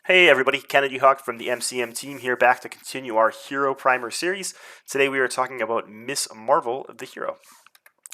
Hey everybody, KennedyHawk from the MCM team here back to continue our Hero Primer series. Today we are talking about Miss Marvel, the hero.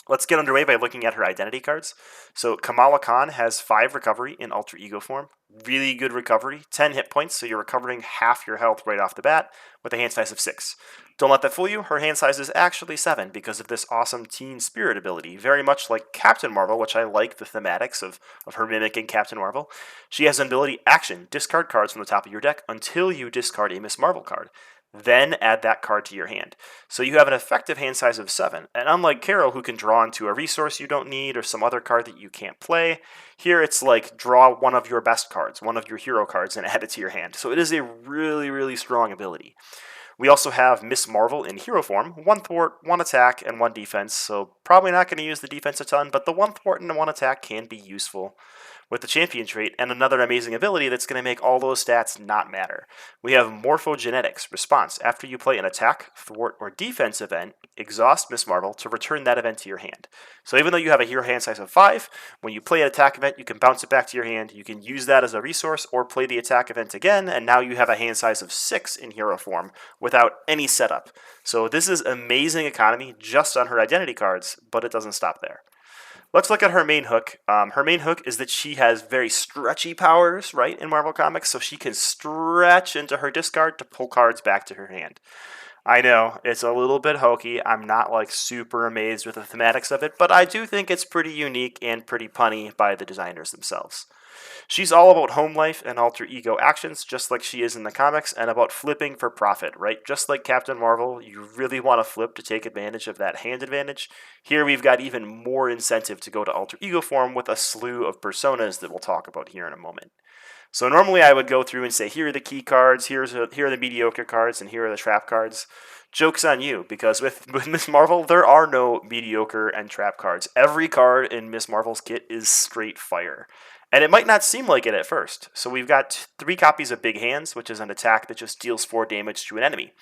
Let's get underway by looking at her identity cards. So Kamala Khan has 5 recovery in alter ego form. Really good recovery, 10 hit points, so you're recovering half your health right off the bat with a hand size of 6. Don't let that fool you, her hand size is actually 7 because of this awesome Teen Spirit ability. Very much like Captain Marvel, which I like the thematics of her mimicking Captain Marvel. She has an ability, action, discard cards from the top of your deck until you discard a Miss Marvel card. Then add that card to your hand. So you have an effective hand size of 7. And unlike Carol, who can draw into a resource you don't need or some other card that you can't play, here it's like draw one of your best cards, one of your hero cards, and add it to your hand. So it is a really, really strong ability. We also have Miss Marvel in hero form, 1 thwart, 1 attack, and 1 defense, so probably not going to use the defense a ton, but the 1 thwart and 1 attack can be useful with the champion trait, and another amazing ability that's going to make all those stats not matter. We have Morphogenetics response. After you play an attack, thwart, or defense event, exhaust Miss Marvel to return that event to your hand. So even though you have a hero hand size of 5, when you play an attack event, you can bounce it back to your hand, you can use that as a resource, or play the attack event again, and now you have a hand size of 6 in hero form without any setup. So this is amazing economy just on her identity cards, but it doesn't stop there. Let's look at her main hook. Her main hook is that she has very stretchy powers, right, in Marvel Comics, so she can stretch into her discard to pull cards back to her hand. I know, it's a little bit hokey. I'm not like super amazed with the thematics of it, but I do think it's pretty unique and pretty punny by the designers themselves. She's all about home life and alter ego actions, just like she is in the comics, and about flipping for profit, right? Just like Captain Marvel, you really want to flip to take advantage of that hand advantage. Here we've got even more incentive to go to alter ego form with a slew of personas that we'll talk about here in a moment. So normally I would go through and say, here are the key cards, here are the mediocre cards, and here are the trap cards. Joke's on you, because with Miss Marvel, there are no mediocre and trap cards. Every card in Miss Marvel's kit is straight fire. And it might not seem like it at first. So we've got 3 copies of Big Hands, which is an attack that just deals 4 damage to an enemy.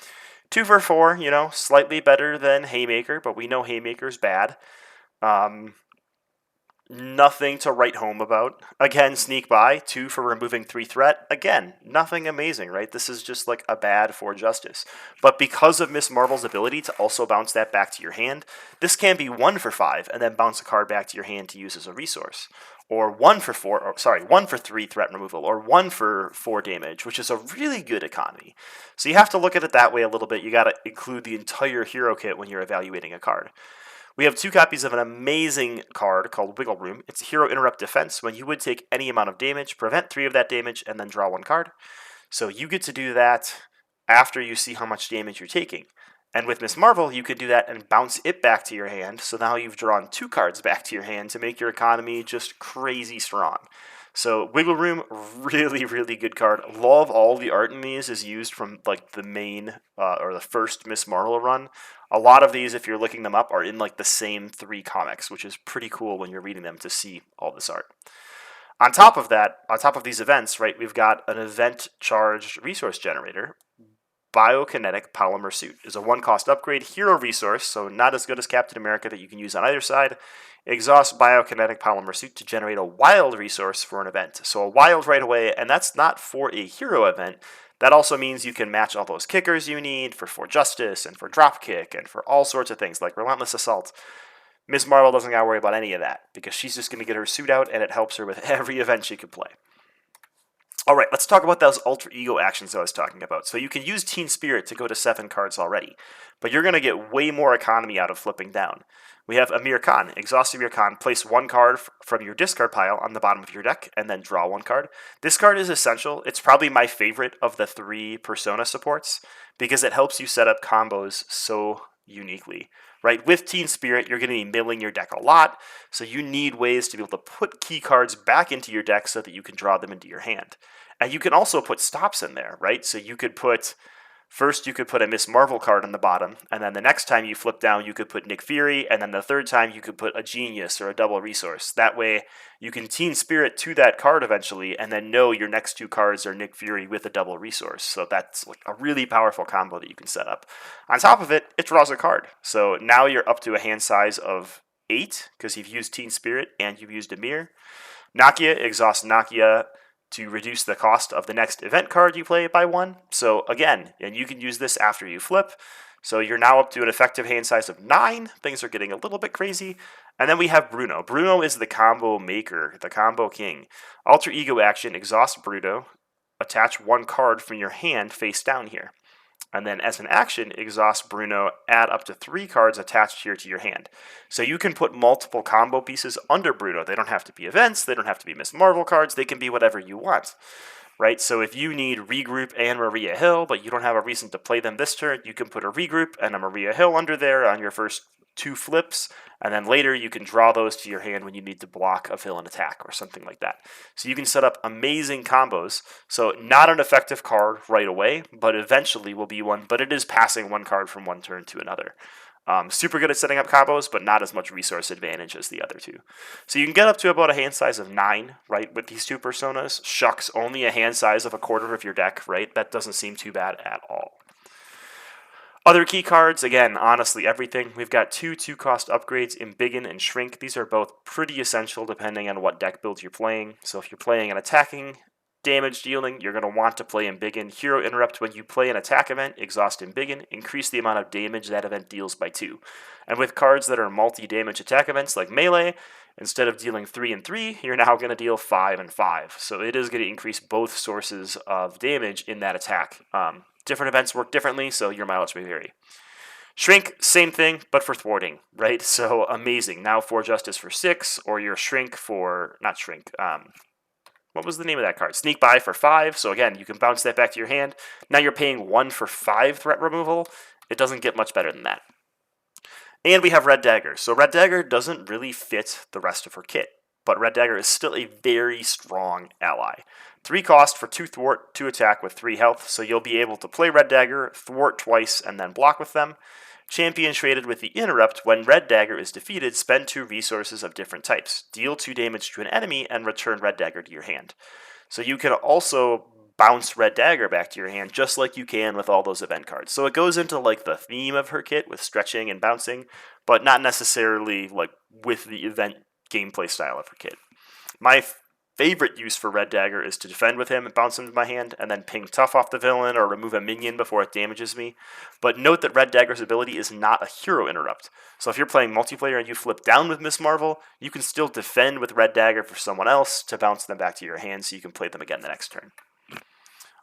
2 for 4, slightly better than Haymaker, but we know Haymaker's bad. Nothing to write home about. Again, Sneak By, 2 for removing 3 threat. Again, nothing amazing, right? This is just like a bad for justice. But because of Miss Marvel's ability to also bounce that back to your hand, this can be 1 for 5 and then bounce a card back to your hand to use as a resource. Or 1 for 3 threat removal, or 1 for 4 damage, which is a really good economy. So you have to look at it that way a little bit. You got to include the entire hero kit when you're evaluating a card. We have 2 copies of an amazing card called Wiggle Room. It's a Hero Interrupt Defense. When you would take any amount of damage, prevent 3 of that damage, and then draw 1 card. So you get to do that after you see how much damage you're taking. And with Miss Marvel, you could do that and bounce it back to your hand, so now you've drawn 2 cards back to your hand to make your economy just crazy strong. So Wiggle Room, really, really good card. Love all the art in these is used from like the main or the first Miss Marvel run. A lot of these, if you're looking them up, are in like the same 3 comics, which is pretty cool when you're reading them to see all this art. On top of that, on top of these events, right, we've got an event-charged resource generator. Biokinetic Polymer Suit is a 1-cost upgrade hero resource, so not as good as Captain America that you can use on either side. Exhaust Biokinetic Polymer Suit to generate a wild resource for an event. So a wild right away, and that's not for a hero event. That also means you can match all those kickers you need for Justice and for Dropkick and for all sorts of things like Relentless Assault. Miss Marvel doesn't gotta worry about any of that because she's just gonna get her suit out and it helps her with every event she could play. All right, let's talk about those alter ego actions I was talking about. So you can use Teen Spirit to go to 7 cards already, but you're going to get way more economy out of flipping down. We have Amir Khan. Exhaust Amir Khan. Place 1 card from your discard pile on the bottom of your deck, and then draw 1 card. This card is essential. It's probably my favorite of the 3 Persona supports, because it helps you set up combos so uniquely. Right, with Teen Spirit, you're going to be milling your deck a lot, so you need ways to be able to put key cards back into your deck so that you can draw them into your hand. And you can also put stops in there, right? So you could put a Miss Marvel card on the bottom, and then the next time you flip down, you could put Nick Fury, and then the third time you could put a Genius or a double resource. That way, you can Teen Spirit to that card eventually, and then know your next 2 cards are Nick Fury with a double resource. So that's like a really powerful combo that you can set up. On top of it, it draws a card. So now you're up to a hand size of 8, because you've used Teen Spirit and you've used Amir. Nakia, exhaust Nakia. to reduce the cost of the next event card you play by 1. So again, and you can use this after you flip. So you're now up to an effective hand size of 9. Things are getting a little bit crazy. And then we have Bruno. Bruno is the combo maker, the combo king. Alter Ego action, exhaust Bruno. Attach 1 card from your hand face down here. And then as an action, exhaust Bruno, add up to 3 cards attached here to your hand. So you can put multiple combo pieces under Bruno. They don't have to be events, they don't have to be Miss Marvel cards, they can be whatever you want. Right? So if you need Regroup and Maria Hill, but you don't have a reason to play them this turn, you can put a Regroup and a Maria Hill under there on your first 2 flips, and then later you can draw those to your hand when you need to block a villain attack or something like that. So you can set up amazing combos. So not an effective card right away, but eventually will be one, but it is passing 1 card from one turn to another. Super good at setting up combos, but not as much resource advantage as the other 2. So you can get up to about a hand size of 9, right, with these 2 personas. Shucks, only a hand size of a quarter of your deck, right? That doesn't seem too bad at all. Other key cards, again, honestly, everything. We've got 2 2-cost upgrades, Embiggen and Shrink. These are both pretty essential depending on what deck builds you're playing. So if you're playing an attacking damage dealing, you're going to want to play Embiggen. Hero Interrupt, when you play an attack event, exhaust Embiggen, increase the amount of damage that event deals by 2. And with cards that are multi-damage attack events like Melee, instead of dealing 3 and 3, you're now going to deal 5 and 5. So it is going to increase both sources of damage in that attack. Different events work differently, so your mileage may vary. Shrink, same thing, but for thwarting, right? So amazing. Now 4 Justice for 6, or your Shrink for, not Shrink, what was the name of that card? Sneak By for 5. So again, you can bounce that back to your hand. Now you're paying 1 for 5 threat removal. It doesn't get much better than that. And we have Red Dagger. So Red Dagger doesn't really fit the rest of her kit, but Red Dagger is still a very strong ally. 3 cost for 2 thwart, 2 attack with 3 health, so you'll be able to play Red Dagger, thwart twice, and then block with them. Champion traded with the Interrupt. When Red Dagger is defeated, spend 2 resources of different types. Deal 2 damage to an enemy and return Red Dagger to your hand. So you can also bounce Red Dagger back to your hand just like you can with all those event cards. So it goes into like the theme of her kit with stretching and bouncing, but not necessarily like with the event gameplay style of her kit. My favorite use for Red Dagger is to defend with him and bounce him to my hand, and then ping Tough off the villain or remove a minion before it damages me. But note that Red Dagger's ability is not a hero interrupt. So if you're playing multiplayer and you flip down with Miss Marvel, you can still defend with Red Dagger for someone else to bounce them back to your hand so you can play them again the next turn.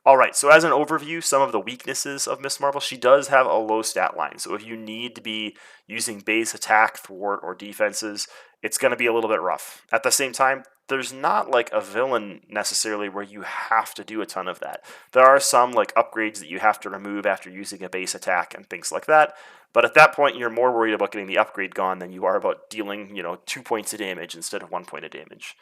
Alright, so as an overview, some of the weaknesses of Miss Marvel, she does have a low stat line. So if you need to be using base attack, thwart, or defenses, it's going to be a little bit rough. At the same time, there's not like a villain necessarily where you have to do a ton of that. There are some like upgrades that you have to remove after using a base attack and things like that. But at that point, you're more worried about getting the upgrade gone than you are about dealing, 2 points of damage instead of 1 point of damage.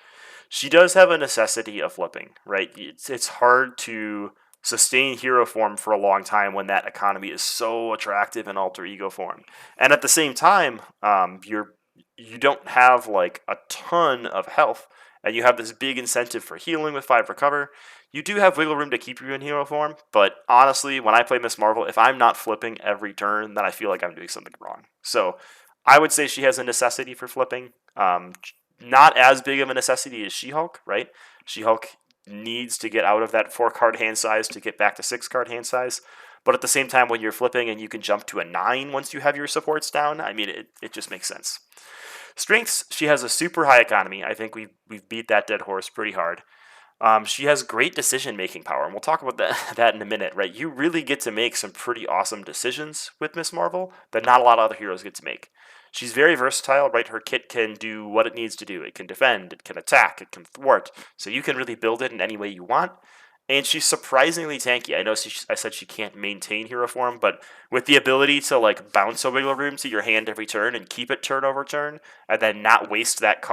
She does have a necessity of flipping, right? It's hard to sustain hero form for a long time when that economy is so attractive in alter ego form. And at the same time, you don't have like a ton of health, and you have this big incentive for healing with 5 recover. You do have wiggle room to keep you in hero form, but honestly, when I play Miss Marvel, if I'm not flipping every turn, then I feel like I'm doing something wrong. So I would say she has a necessity for flipping. Not as big of a necessity as She-Hulk, right? She-Hulk needs to get out of that 4-card hand size to get back to 6-card hand size. But at the same time, when you're flipping and you can jump to a 9 once you have your supports down, I mean, it just makes sense. Strengths, she has a super high economy. I think we've beat that dead horse pretty hard. She has great decision-making power, and we'll talk about that in a minute, right? You really get to make some pretty awesome decisions with Miss Marvel that not a lot of other heroes get to make. She's very versatile, right? Her kit can do what it needs to do. It can defend, it can attack, it can thwart. So you can really build it in any way you want. And she's surprisingly tanky. I know I said she can't maintain hero form, but with the ability to like bounce a wiggle room to your hand every turn and keep it turn over turn, and then not waste that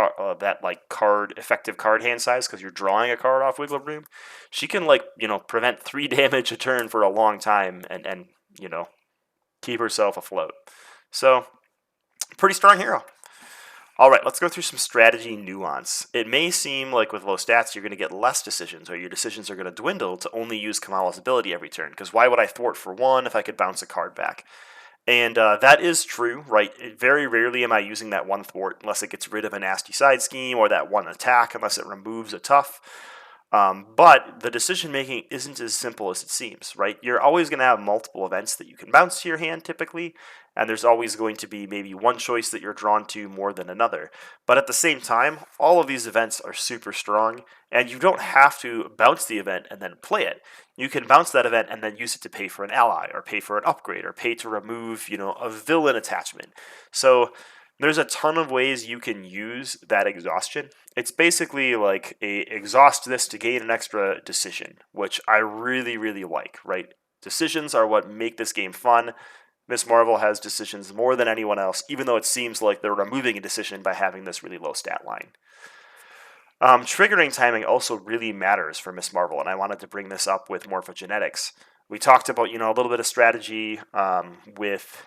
effective card hand size because you're drawing a card off wiggle room, she can prevent 3 damage a turn for a long time and keep herself afloat. So pretty strong hero. All right, let's go through some strategy nuance. It may seem like with low stats, you're going to get less decisions, or your decisions are going to dwindle to only use Kamala's ability every turn, because why would I thwart for 1 if I could bounce a card back? And that is true, right? Very rarely am I using that 1 thwart unless it gets rid of a nasty side scheme, or that 1 attack unless it removes a tough. But the decision making isn't as simple as it seems, right? You're always going to have multiple events that you can bounce to your hand typically, and there's always going to be maybe one choice that you're drawn to more than another. But at the same time, all of these events are super strong, and you don't have to bounce the event and then play it. You can bounce that event and then use it to pay for an ally, or pay for an upgrade, or pay to remove, a villain attachment. So there's a ton of ways you can use that exhaustion. It's basically like a exhaust this to gain an extra decision, which I really, really like, right? Decisions are what make this game fun. Miss Marvel has decisions more than anyone else, even though it seems like they're removing a decision by having this really low stat line. Triggering timing also really matters for Miss Marvel, and I wanted to bring this up with morphogenetics. We talked about, a little bit of strategy with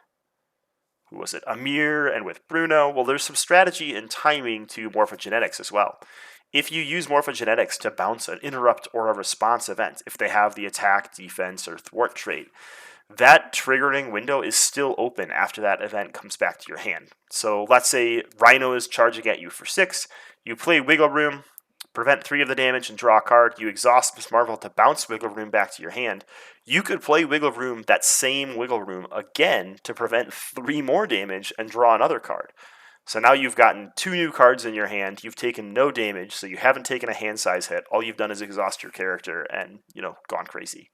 who was it, Amir, and with Bruno. Well, there's some strategy and timing to morphogenetics as well. If you use morphogenetics to bounce an interrupt or a response event, if they have the attack, defense, or thwart trait, that triggering window is still open after that event comes back to your hand. So let's say Rhino is charging at you for 6, you play Wiggle Room, prevent 3 of the damage and draw a card, you exhaust Miss Marvel to bounce Wiggle Room back to your hand. You could play Wiggle Room, that same Wiggle Room, again to prevent 3 more damage and draw another card. So now you've gotten 2 new cards in your hand, you've taken no damage, so you haven't taken a hand size hit. All you've done is exhaust your character and, gone crazy.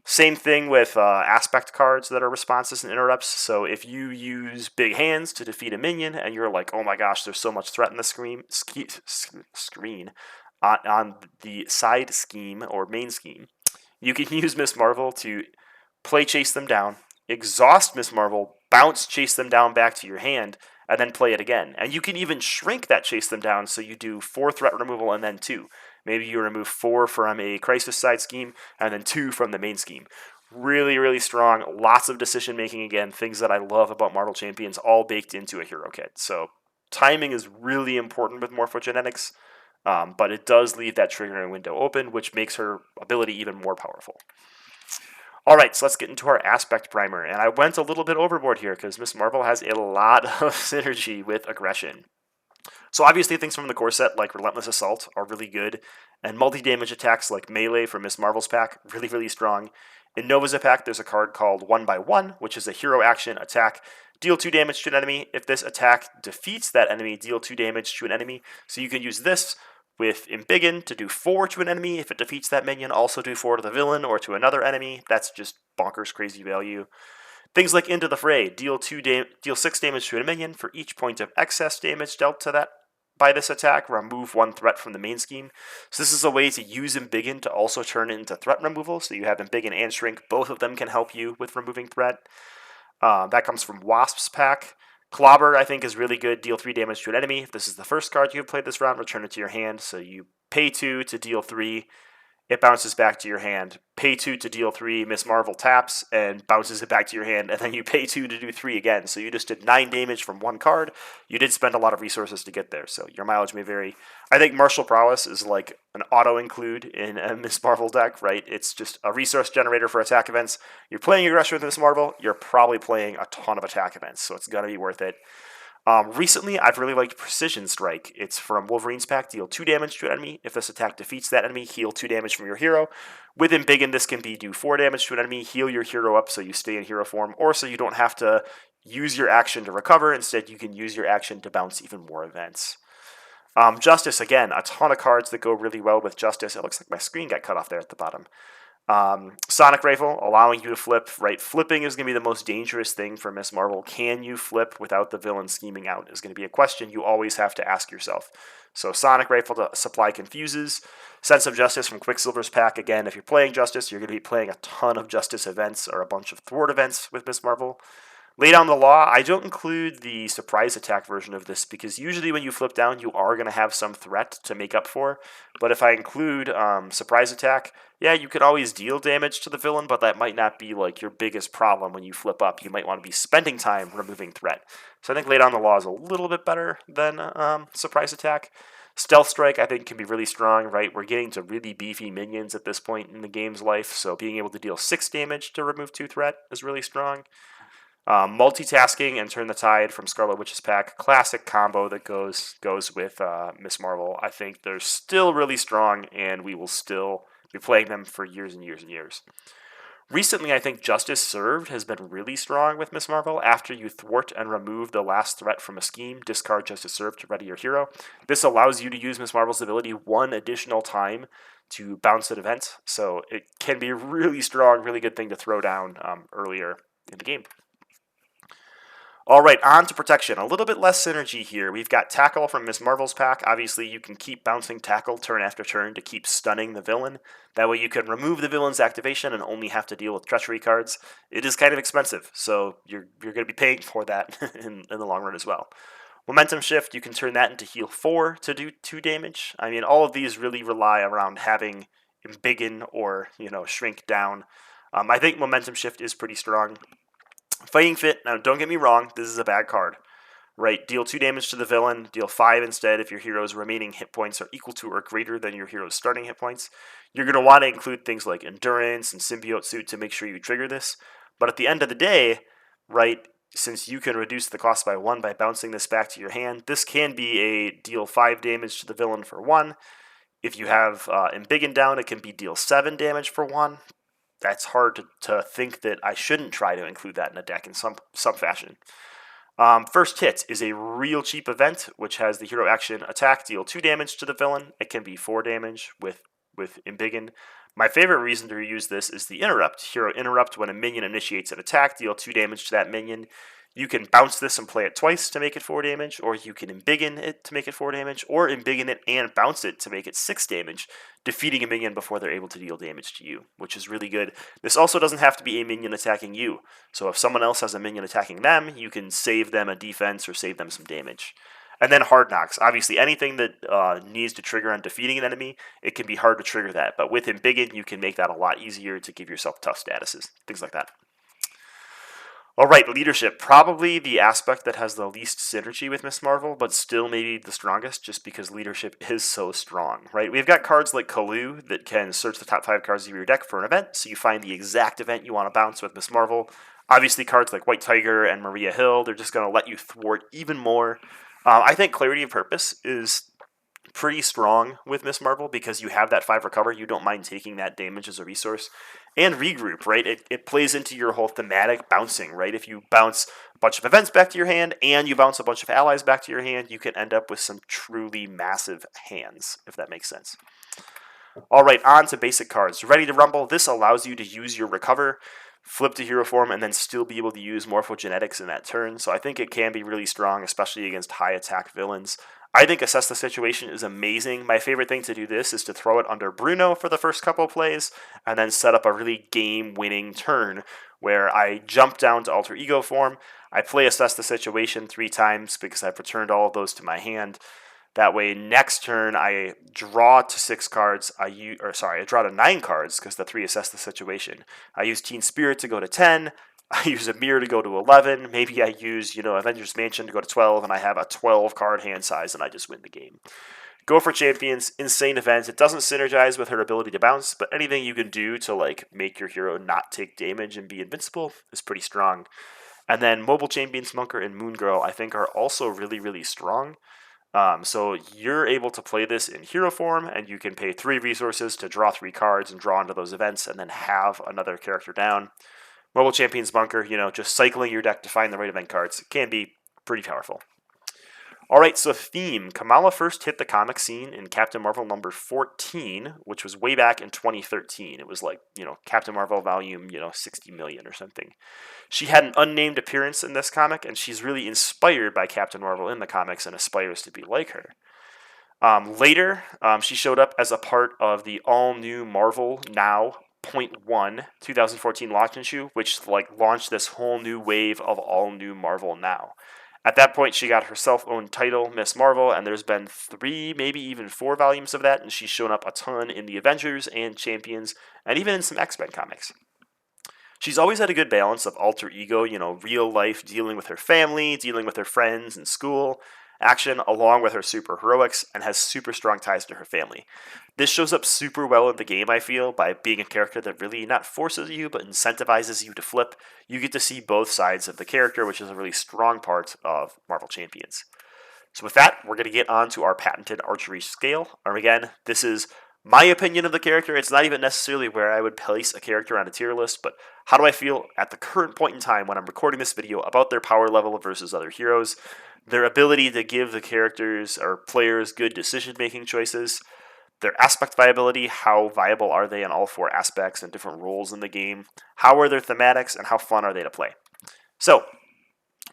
Same thing with aspect cards that are responses and interrupts. So if you use big hands to defeat a minion and you're like, oh my gosh, there's so much threat in the screen on the side scheme or main scheme, you can use Miss Marvel to play chase them down, exhaust Miss Marvel, bounce chase them down back to your hand, and then play it again. And you can even shrink that chase them down so you do 4 threat removal and then 2. Maybe you remove 4 from a crisis side scheme and then 2 from the main scheme. Really, really strong. Lots of decision making again. Things that I love about Marvel Champions, all baked into a hero kit. So timing is really important with morphogenetics, but it does leave that triggering window open, which makes her ability even more powerful. All right, so let's get into our aspect primer. And I went a little bit overboard here because Miss Marvel has a lot of synergy with aggression. So obviously things from the core set like Relentless Assault are really good, and multi-damage attacks like Melee from Miss Marvel's pack, really, really strong. In Nova's pack, there's a card called 1x1, which is a hero action attack. Deal 2 damage to an enemy. If this attack defeats that enemy, deal 2 damage to an enemy. So you can use this with Embiggen to do 4 to an enemy. If it defeats that minion, also do 4 to the villain or to another enemy. That's just bonkers crazy value. Things like Into the Fray, deal 6 damage to a minion for each point of excess damage dealt to that by this attack. Remove 1 threat from the main scheme. So this is a way to use Embiggen to also turn it into threat removal. So you have Embiggen and Shrink. Both of them can help you with removing threat. That comes from Wasp's pack. Clobber, I think, is really good. Deal 3 damage to an enemy. If this is the first card you have played this round, return it to your hand. So you pay 2 to deal 3. It bounces back to your hand. Pay 2 to deal 3. Miss Marvel taps and bounces it back to your hand. And then you pay 2 to do 3 again. So you just did 9 damage from 1 card. You did spend a lot of resources to get there. So your mileage may vary. I think Martial Prowess is like an auto-include in a Miss Marvel deck, right? It's just a resource generator for attack events. You're playing aggression with Miss Marvel. You're probably playing a ton of attack events. So it's going to be worth it. Recently, I've really liked Precision Strike. It's from Wolverine's pack. Deal 2 damage to an enemy. If this attack defeats that enemy, heal 2 damage from your hero. With Embiggen, this can be do 4 damage to an enemy, heal your hero up so you stay in hero form, or so you don't have to use your action to recover. Instead, you can use your action to bounce even more events. Justice, again, a ton of cards that go really well with Justice. It looks like my screen got cut off there at the bottom. Sonic Rifle, allowing you to flip, right? Flipping is going to be the most dangerous thing for Miss Marvel. Can you flip without the villain scheming out is going to be a question you always have to ask yourself. So Sonic Rifle to supply confuses. Sense of Justice from Quicksilver's pack. Again, if you're playing Justice, you're going to be playing a ton of Justice events or a bunch of thwart events with Miss Marvel. Lay Down the Law, I don't include the surprise attack version of this because usually when you flip down, you are going to have some threat to make up for. But if I include surprise attack, yeah, you could always deal damage to the villain, but that might not be like your biggest problem when you flip up. You might want to be spending time removing threat. So I think Lay Down the Law is a little bit better than surprise attack. Stealth Strike, I think, can be really strong, right? We're getting to really beefy minions at this point in the game's life, so being able to deal 6 damage to remove 2 threat is really strong. Multitasking and Turn the Tide from Scarlet Witch's pack, classic combo that goes with Miss Marvel. I think they're still really strong, and we will still be playing them for years and years and years. Recently, I think Justice Served has been really strong with Miss Marvel. After you thwart and remove the last threat from a scheme, discard Justice Served to ready your hero. This allows you to use Miss Marvel's ability one additional time to bounce an event, so it can be a really strong, really good thing to throw down earlier in the game. All right, on to protection. A little bit less synergy here. We've got Tackle from Miss Marvel's pack. Obviously, you can keep bouncing Tackle turn after turn to keep stunning the villain. That way you can remove the villain's activation and only have to deal with treachery cards. It is kind of expensive, so you're going to be paying for that in the long run as well. Momentum Shift, you can turn that into heal 4 to do 2 damage. I mean, all of these really rely around having embiggen or, shrink down. I think Momentum Shift is pretty strong. Fighting Fit, now don't get me wrong, this is a bad card. Right, deal 2 damage to the villain, deal 5 instead if your hero's remaining hit points are equal to or greater than your hero's starting hit points. You're going to want to include things like Endurance and Symbiote Suit to make sure you trigger this. But at the end of the day, right, since you can reduce the cost by 1 by bouncing this back to your hand, this can be a deal 5 damage to the villain for 1. If you have Embiggen down, it can be deal 7 damage for 1. That's hard to think that I shouldn't try to include that in a deck in some fashion. First Hit is a real cheap event, which has the hero action attack, deal 2 damage to the villain. It can be 4 damage with Embiggen. My favorite reason to use this is the Interrupt. Hero Interrupt, when a minion initiates an attack, deal 2 damage to that minion. You can bounce this and play it twice to make it 4 damage, or you can Embiggen it to make it 4 damage, or Embiggen it and bounce it to make it 6 damage, defeating a minion before they're able to deal damage to you, which is really good. This also doesn't have to be a minion attacking you, so if someone else has a minion attacking them, you can save them a defense or save them some damage. And then Hard Knocks. Obviously, anything that needs to trigger on defeating an enemy, it can be hard to trigger that, but with Embiggen, you can make that a lot easier to give yourself tough statuses, things like that. All right, leadership. Probably the aspect that has the least synergy with Miss Marvel, but still maybe the strongest just because leadership is so strong, right? We've got cards like Kalu that can search the top 5 cards of your deck for an event, so you find the exact event you want to bounce with Miss Marvel. Obviously, cards like White Tiger and Maria Hill, they're just going to let you thwart even more. I think Clarity of Purpose is pretty strong with Miss Marvel because you have that 5 recover. You don't mind taking that damage as a resource. And Regroup, right? It plays into your whole thematic bouncing, right? If you bounce a bunch of events back to your hand and you bounce a bunch of allies back to your hand, you can end up with some truly massive hands, if that makes sense. All right, on to basic cards. Ready to Rumble. This allows you to use your recover, flip to hero form, and then still be able to use Morphogenetics in that turn. So I think it can be really strong, especially against high attack villains. I think Assess the Situation is amazing. My favorite thing to do this is to throw it under Bruno for the first couple of plays, and then set up a really game-winning turn where I jump down to Alter Ego form. I play Assess the Situation 3 times because I've returned all of those to my hand. That way, next turn, I draw to 6 cards. I draw to 9 cards because the 3 Assess the Situation. I use Teen Spirit to go to 10. I use a Mirror to go to 11. Maybe I use, Avengers Mansion to go to 12, and I have a 12-card hand size, and I just win the game. Go for Champions, insane event. It doesn't synergize with her ability to bounce, but anything you can do to make your hero not take damage and be invincible is pretty strong. And then Mobile Champions, Munker, and Moon Girl, I think, are also really, really strong. So you're able to play this in hero form, and you can pay 3 resources to draw 3 cards and draw into those events, and then have another character down. Mobile Champions Bunker, just cycling your deck to find the right event cards can be pretty powerful. All right, so theme. Kamala first hit the comic scene in Captain Marvel number 14, which was way back in 2013. It was Captain Marvel volume, 60 million or something. She had an unnamed appearance in this comic, and she's really inspired by Captain Marvel in the comics and aspires to be like her. Later, she showed up as a part of the all-new Marvel Now .1 2014 launch issue, which launched this whole new wave of all new Marvel Now. At that point, she got her self-owned title, Miss Marvel, and there's been 3, maybe even 4 volumes of that, and she's shown up a ton in the Avengers and Champions, and even in some X-Men comics. She's always had a good balance of alter ego, real life, dealing with her family, dealing with her friends and school, action along with her super heroics and has super strong ties to her family. This shows up super well in the game, I feel, by being a character that really not forces you but incentivizes you to flip. You get to see both sides of the character, which is a really strong part of Marvel Champions. So with that, we're going to get on to our patented archery scale. And again, this is my opinion of the character. It's not even necessarily where I would place a character on a tier list, but how do I feel at the current point in time when I'm recording this video about their power level versus other heroes, their ability to give the characters or players good decision-making choices, their aspect viability, how viable are they in all four aspects and different roles in the game, how are their thematics, and how fun are they to play. So,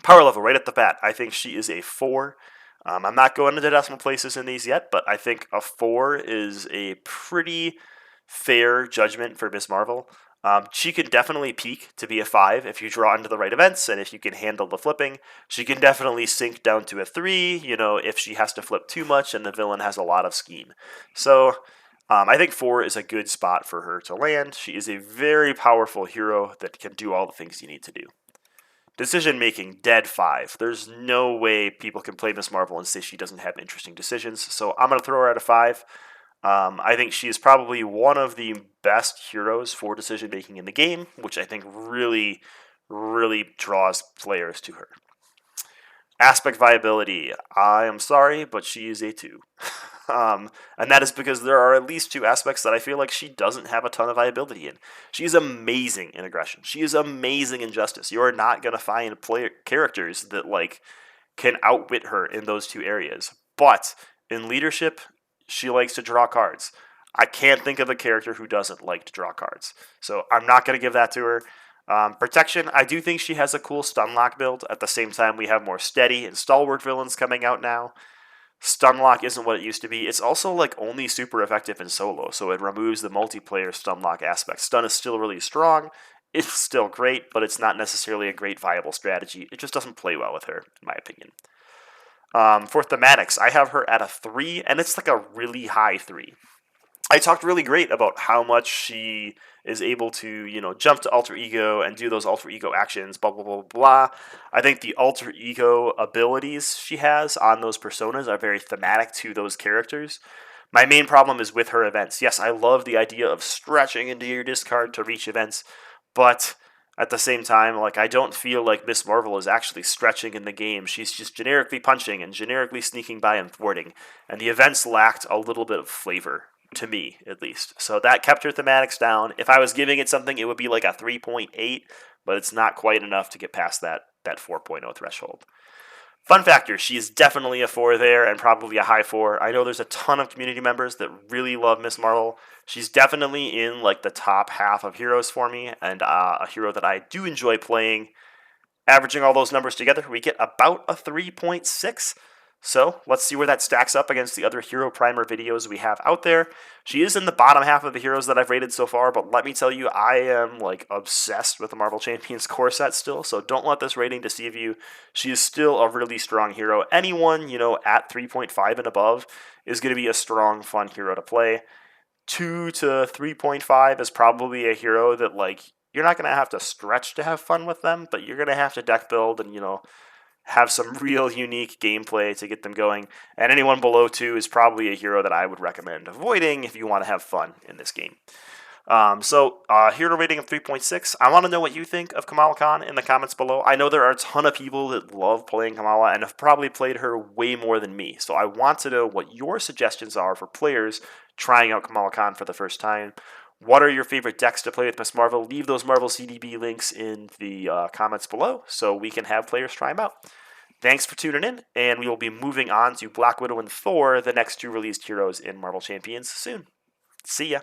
power level right at the bat, I think she is a 4. I'm not going into decimal places in these yet, but I think a 4 is a pretty fair judgment for Miss Marvel. She can definitely peak to be a 5 if you draw into the right events and if you can handle the flipping. She can definitely sink down to a 3, if she has to flip too much and the villain has a lot of scheme. So I think 4 is a good spot for her to land. She is a very powerful hero that can do all the things you need to do. Decision making, dead 5. There's no way people can play Miss Marvel and say she doesn't have interesting decisions, so I'm going to throw her at a 5. I think she is probably one of the best heroes for decision making in the game, which I think really, really draws players to her. Aspect viability, I am sorry, but she is a 2. And that is because there are at least 2 aspects that I feel like she doesn't have a ton of viability in. She is amazing in aggression. She is amazing in justice. You are not going to find characters that can outwit her in those 2 areas. But in leadership, she likes to draw cards. I can't think of a character who doesn't like to draw cards. So I'm not going to give that to her. Protection, I do think she has a cool stun lock build. At the same time, we have more steady and stalwart villains coming out now. Stunlock isn't what it used to be. It's also only super effective in solo, so it removes the multiplayer Stunlock aspect. Stun is still really strong. It's still great, but it's not necessarily a great viable strategy. It just doesn't play well with her, in my opinion. For thematics, I have her at a 3, and it's a really high 3. I talked really great about how much she is able to, jump to alter ego and do those alter ego actions, blah, blah, blah, blah. I think the alter ego abilities she has on those personas are very thematic to those characters. My main problem is with her events. Yes, I love the idea of stretching into your discard to reach events, but at the same time, I don't feel like Miss Marvel is actually stretching in the game. She's just generically punching and generically sneaking by and thwarting, and the events lacked a little bit of flavor. To me, at least. So that kept her thematics down. If I was giving it something, it would be a 3.8, but it's not quite enough to get past that 4.0 threshold. Fun factor, she is definitely a 4 there and probably a high 4. I know there's a ton of community members that really love Miss Marvel. She's definitely in the top half of heroes for me and a hero that I do enjoy playing. Averaging all those numbers together, we get about a 3.6. So let's see where that stacks up against the other hero primer videos we have out there. She is in the bottom half of the heroes that I've rated so far, but let me tell you, I am obsessed with the Marvel Champions core set still, so don't let this rating deceive you. She is still a really strong hero. Anyone, at 3.5 and above is going to be a strong, fun hero to play. 2 to 3.5 is probably a hero that you're not going to have to stretch to have fun with them, but you're going to have to deck build and, have some real unique gameplay to get them going. And anyone below 2 is probably a hero that I would recommend avoiding if you want to have fun in this game. Hero rating of 3.6. I want to know what you think of Kamala Khan in the comments below. I know there are a ton of people that love playing Kamala and have probably played her way more than me. So I want to know what your suggestions are for players trying out Kamala Khan for the first time. What are your favorite decks to play with Miss Marvel? Leave those Marvel CDB links in the comments below so we can have players try them out. Thanks for tuning in, and we will be moving on to Black Widow and Thor, the next 2 released heroes in Marvel Champions soon. See ya.